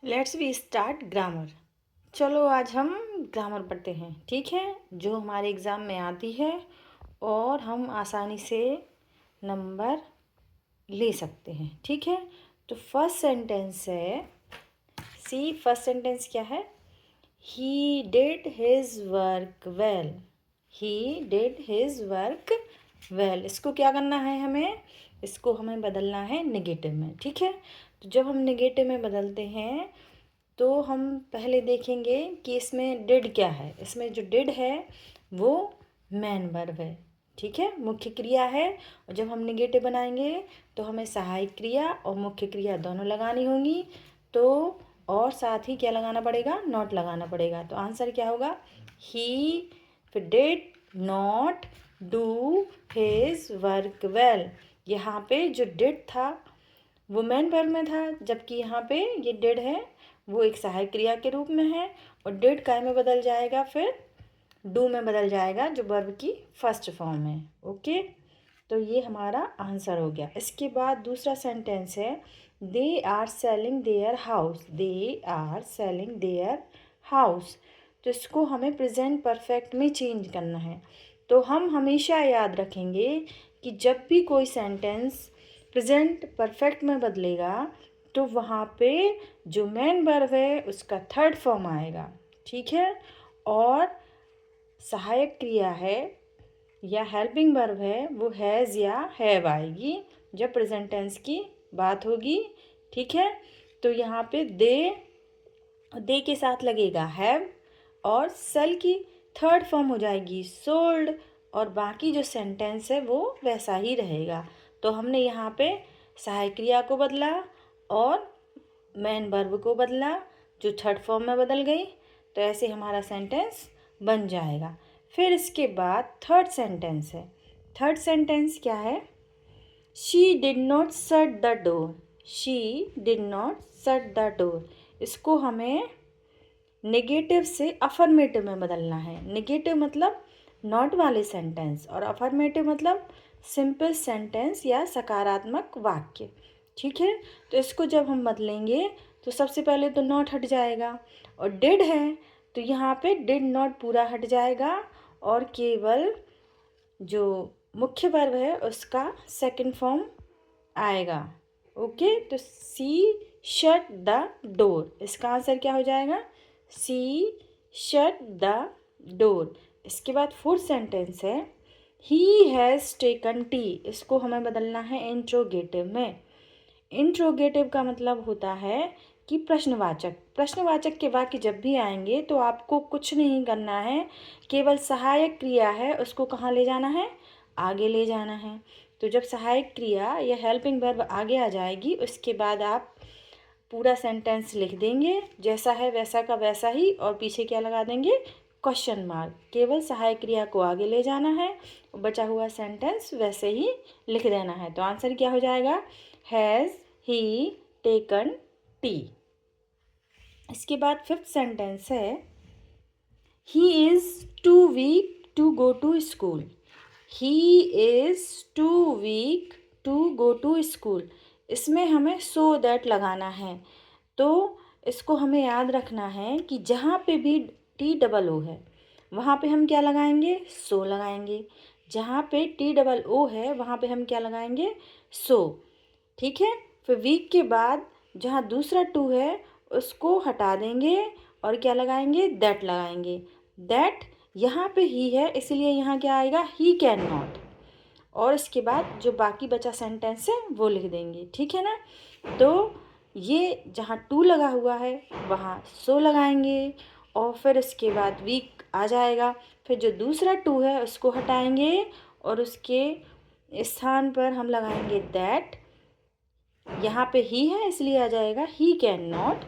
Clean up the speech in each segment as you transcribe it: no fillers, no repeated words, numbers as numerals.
Let's we start grammar. चलो आज हम ग्रामर पढ़ते हैं, ठीक है, जो हमारे एग्ज़ाम में आती है और हम आसानी से नंबर ले सकते हैं, ठीक है। तो फर्स्ट सेंटेंस है, सी फर्स्ट सेंटेंस क्या है? He did his work well. He did his work well. इसको क्या करना है हमें? इसको हमें बदलना है नेगेटिव में, ठीक है। तो जब हम नेगेटिव में बदलते हैं तो हम पहले देखेंगे कि इसमें डिड क्या है। इसमें जो डिड है वो मैन वर्ब है, ठीक है, मुख्य क्रिया है। और जब हम नेगेटिव बनाएंगे तो हमें सहायक क्रिया और मुख्य क्रिया दोनों लगानी होंगी। तो और साथ ही क्या लगाना पड़ेगा? नॉट लगाना पड़ेगा। तो आंसर क्या होगा? ही फिर did not do his work well. यहाँ पे जो डिड था वो मैन वर्ब में था, जबकि यहाँ पे ये डिड है वो एक सहायक क्रिया के रूप में है। और डिड काय में बदल जाएगा? फिर डू में बदल जाएगा, जो वर्ब की फर्स्ट फॉर्म है। ओके, तो ये हमारा आंसर हो गया। इसके बाद दूसरा सेंटेंस है, they are selling their house. They are selling their house. तो इसको हमें प्रेजेंट परफेक्ट में चेंज करना है। तो हम हमेशा याद रखेंगे कि जब भी कोई सेंटेंस प्रेजेंट परफेक्ट में बदलेगा तो वहाँ पे जो मेन वर्ब है उसका थर्ड फॉर्म आएगा, ठीक है। और सहायक क्रिया है या हेल्पिंग वर्ब है वो हैज़ या हैव आएगी जब प्रेजेंट टेंस की बात होगी, ठीक है। तो यहाँ पे दे के साथ लगेगा हैव और सेल की थर्ड फॉर्म हो जाएगी सोल्ड, और बाकी जो सेंटेंस है वो वैसा ही रहेगा। तो हमने यहाँ पे सहायक क्रिया को बदला और मेन वर्ब को बदला, जो थर्ड फॉर्म में बदल गई। तो ऐसे हमारा सेंटेंस बन जाएगा। फिर इसके बाद थर्ड सेंटेंस है। थर्ड सेंटेंस क्या है? She did not shut the door. She did not shut the door. इसको हमें नेगेटिव से अफर्मेटिव में बदलना है। नेगेटिव मतलब नॉट वाले सेंटेंस और अफर्मेटिव मतलब सिंपल सेंटेंस या सकारात्मक वाक्य, ठीक है। तो इसको जब हम बदलेंगे तो सबसे पहले तो नॉट हट जाएगा, और डिड है तो यहाँ पे डिड नॉट पूरा हट जाएगा और केवल जो मुख्य वर्ब है उसका सेकंड फॉर्म आएगा। ओके, तो सी शट द डोर, इसका आंसर क्या हो जाएगा? सी शट द डोर। इसके बाद फोर्थ सेंटेंस है, ही हैज़ टेकन टी। इसको हमें बदलना है इंट्रोगेटिव में। इंट्रोगेटिव का मतलब होता है कि प्रश्नवाचक। प्रश्नवाचक के वाक्य जब भी आएंगे तो आपको कुछ नहीं करना है, केवल सहायक क्रिया है उसको कहाँ ले जाना है? आगे ले जाना है। तो जब सहायक क्रिया या हेल्पिंग वर्ब आगे आ जाएगी उसके बाद आप पूरा सेंटेंस लिख देंगे, जैसा है वैसा का वैसा ही, और पीछे क्या लगा देंगे? Question mark. केवल सहायक क्रिया को आगे ले जाना है और बचा हुआ सेंटेंस वैसे ही लिख देना है। तो आंसर क्या हो जाएगा? Has he taken tea. इसके बाद फिफ्थ सेंटेंस है, he is too weak to go to school. He is too weak to go to school. इसमें हमें सो दैट लगाना है। तो इसको हमें याद रखना है कि जहाँ पे भी टी डबल ओ है वहाँ पे हम क्या लगाएंगे? सो लगाएंगे। जहाँ पे टी डबल ओ है वहाँ पे हम क्या लगाएंगे? सो, ठीक है। फिर वीक के बाद जहाँ दूसरा टू है उसको हटा देंगे और क्या लगाएंगे? दैट लगाएंगे। दैट यहाँ पे ही है इसलिए यहाँ क्या आएगा? ही कैन नॉट। और इसके बाद जो बाकी बचा सेंटेंस है वो लिख देंगे, ठीक है ना। तो ये जहाँ टू लगा हुआ है वहाँ सो लगाएंगे और फिर इसके बाद वीक आ जाएगा। फिर जो दूसरा टू है उसको हटाएंगे और उसके स्थान पर हम लगाएंगे दैट। यहाँ पे ही है इसलिए आ जाएगा ही कैन नॉट,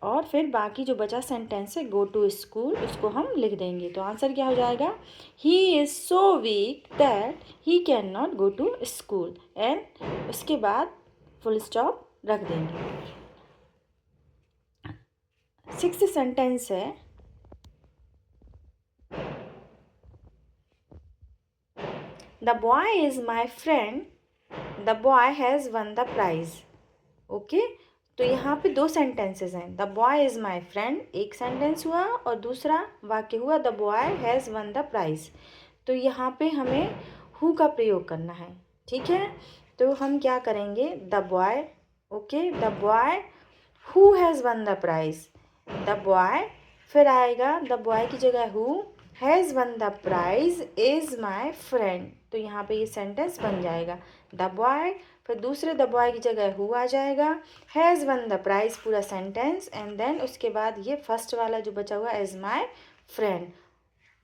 और फिर बाकी जो बचा सेंटेंस है गो टू स्कूल उसको हम लिख देंगे। तो आंसर क्या हो जाएगा? He is so weak that he can not go to school, and उसके बाद फुल स्टॉप रख देंगे। सिक्स्थ सेंटेंस है, the boy is my friend, the boy has won the prize. Okay, तो यहाँ पे दो सेंटेंसेस हैं, the boy is my friend एक सेंटेंस हुआ और दूसरा वाक्य हुआ the boy has won the prize. तो यहाँ पे हमें हु का प्रयोग करना है, ठीक है। तो हम क्या करेंगे, the boy, okay, the boy who has won the prize, the boy, फिर आएगा द बॉय की जगह who, has won the prize is my friend. तो यहाँ पे ये सेंटेंस बन जाएगा, द बॉय, फिर दूसरे द बॉय की जगह हु आ जाएगा, हैज़ वन द प्राइज़ पूरा सेंटेंस, एंड देन उसके बाद ये फर्स्ट वाला जो बचा हुआ इज़ माई फ्रेंड,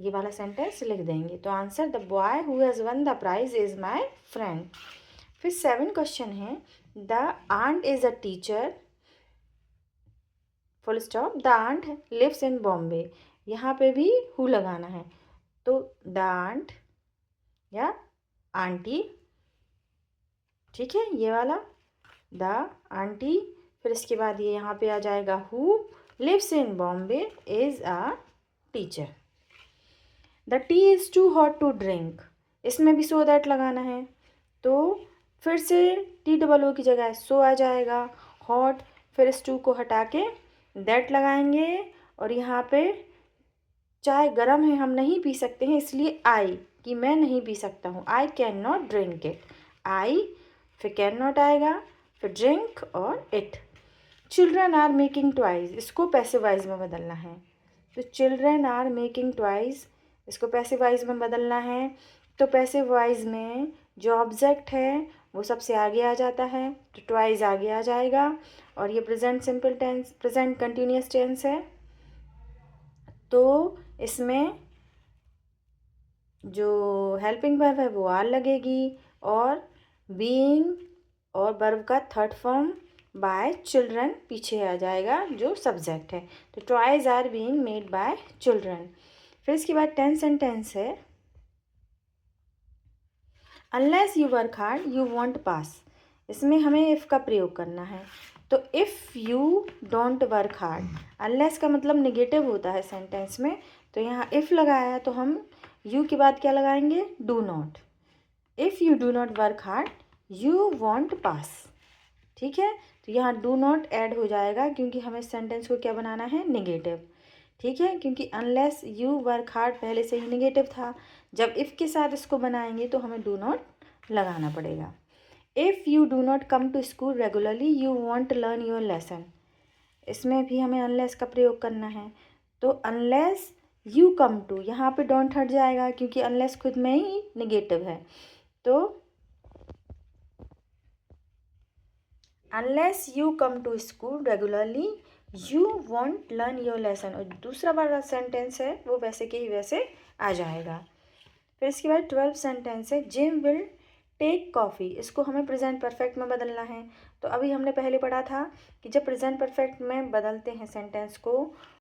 ये वाला सेंटेंस लिख देंगे। तो answer, the boy who has won the prize is my friend. फिर 7 क्वेश्चन है, the aunt is a teacher, full stop, the aunt lives in Bombay, यहाँ पे भी हु लगाना है। तो द आंट या आंटी, ठीक है, ये वाला द आंटी, फिर इसके बाद ये यहाँ पे आ जाएगा who lives in Bombay is a teacher. The tea is too hot to drink, इसमें भी सो दैट लगाना है। तो फिर से टी डबल ओ की जगह सो आ जाएगा, हॉट, फिर इस टू को हटा के दैट लगाएंगे, और यहाँ पे चाय गर्म है हम नहीं पी सकते हैं, इसलिए आई, कि मैं नहीं पी सकता हूँ, I can not drink it, I, फिर कैन नॉट आएगा, फिर ड्रिंक और it. Children are making toys, इसको पैसिव वॉइस में बदलना है। तो चिल्ड्रन आर मेकिंग टॉयज़, इसको पैसिव वॉइस में बदलना है। तो पैसिव वॉइस में जो ऑब्जेक्ट है वो सबसे आगे आ जाता है, तो टॉयज़ आगे आ जाएगा, और ये present simple tense, present continuous tense है। तो इसमें जो हेल्पिंग वर्ब है वो आर लगेगी, और बीइंग और वर्ब का थर्ड फॉर्म बाय चिल्ड्रन पीछे आ जाएगा जो सब्जेक्ट है। तो toys are being made by children. फिर इसके बाद टेंस सेंटेंस है, unless you work hard you won't pass, इसमें हमें इफ़ का प्रयोग करना है। तो if you don't work hard, unless का मतलब निगेटिव होता है सेंटेंस में, तो यहाँ इफ़ लगाया तो हम यू के बाद क्या लगाएंगे, do not. If you do not work hard you won't pass, ठीक है। तो यहाँ डू नॉट ऐड हो जाएगा क्योंकि हमें सेंटेंस को क्या बनाना है, निगेटिव, ठीक है, क्योंकि अनलेस यू वर्क हार्ड पहले से ही निगेटिव था, जब इफ़ के साथ इसको बनाएंगे तो हमें डू नॉट लगाना पड़ेगा। If you do not come to school regularly you won't learn your lesson, इसमें भी हमें अनलेस का प्रयोग करना है। तो अनलेस यू कम टू, यहाँ पे डोंट हट जाएगा क्योंकि अनलेस खुद में ही निगेटिव है। तो unless you come to school regularly you won't learn your lesson, और दूसरा वाला सेंटेंस है वो वैसे के ही वैसे आ जाएगा। फिर इसके बाद 12 सेंटेंस है, जिम विल टेक कॉफ़ी, इसको हमें प्रेजेंट परफेक्ट में बदलना है। तो अभी हमने पहले पढ़ा था कि जब प्रेजेंट परफेक्ट में बदलते हैं सेंटेंस को